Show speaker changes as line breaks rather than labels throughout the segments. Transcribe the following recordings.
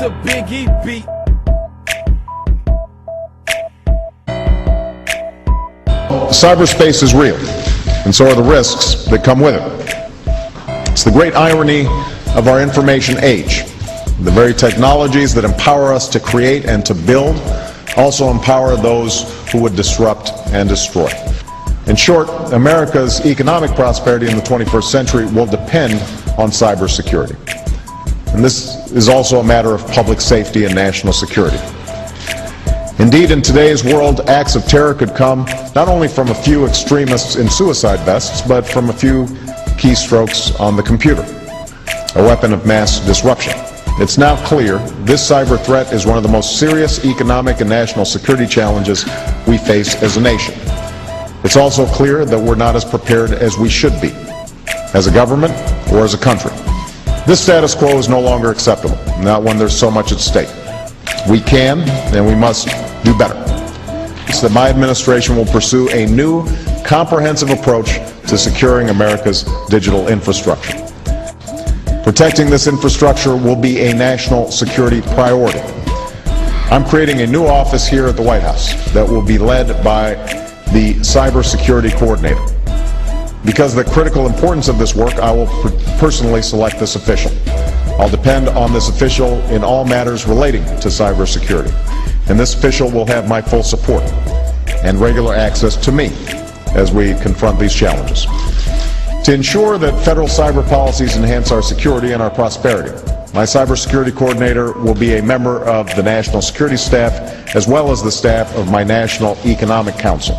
a Biggie beat.
Cyberspace is real, and so are the risks that come with it. It's the great irony of our information age. The very technologies that empower us to create and to build also empower those who would disrupt and destroy. In short, America's economic prosperity in the 21st century will depend on cybersecurity. And this is also a matter of public safety and national security. Indeed, in today's world, acts of terror could come not only from a few extremists in suicide vests, but from a few keystrokes on the computer, a weapon of mass disruption. It's now clear this cyber threat is one of the most serious economic and national security challenges we face as a nation. It's also clear that we're not as prepared as we should be, as a government or as a country. This status quo is no longer acceptable, not when there's so much at stake. We can and we must do better. It's that my administration will pursue a new, comprehensive approach to securing America's digital infrastructure. Protecting this infrastructure will be a national security priority. I'm creating a new office here at the White House that will be led by the Cybersecurity Coordinator. Because of the critical importance of this work, I will personally select this official. I'll depend on this official in all matters relating to cybersecurity. And this official will have my full support and regular access to me as we confront these challenges. To ensure that federal cyber policies enhance our security and our prosperity, my cybersecurity coordinator will be a member of the National Security Staff as well as the staff of my National Economic Council.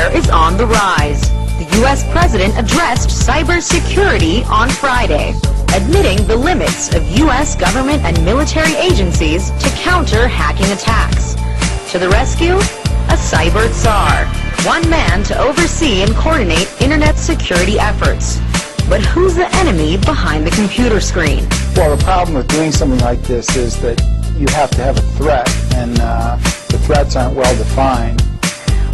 warfare is on the rise. The U.S. President addressed cybersecurity on Friday, admitting the limits of U.S. government and military agencies to counter hacking attacks. To the rescue, a cyber czar, one man to oversee and coordinate internet security efforts. But who's the enemy behind the computer screen?
Well, the problem with doing something like this is that you have to have a threat, and the threats aren't well defined.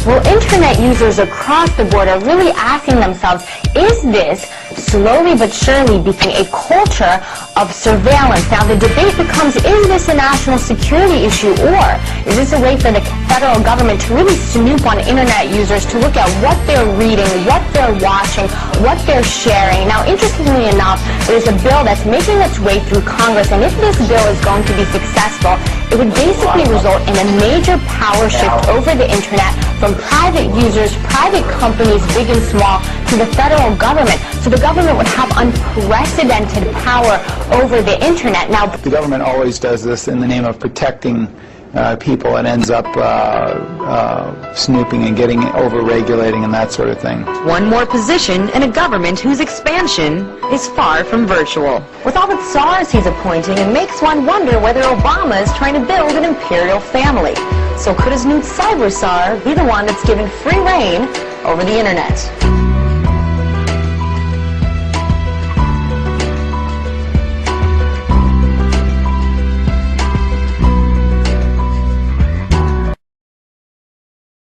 Well, internet users across the board are really asking themselves, is this slowly but surely becoming a culture of surveillance? Now, the debate becomes, is this a national security issue, or is this a way for the federal government to really snoop on internet users to look at what they're reading, what they're watching, what they're sharing? Now, interestingly enough, there's a bill that's making its way through Congress, and if this bill is going to be successful, it would basically result in a major power shift over the internet from private users, private companies, big and small, to the federal government. So the government would have unprecedented power over the internet. Now,
the government always does this in the name of protecting people and ends up snooping and getting over-regulating and that sort of thing.
One more position in a government whose expansion is far from virtual.
with all the czars he's appointing, it makes one wonder whether Obama is trying to build an imperial family. So could his new cyber czar be the one that's given free reign over the internet?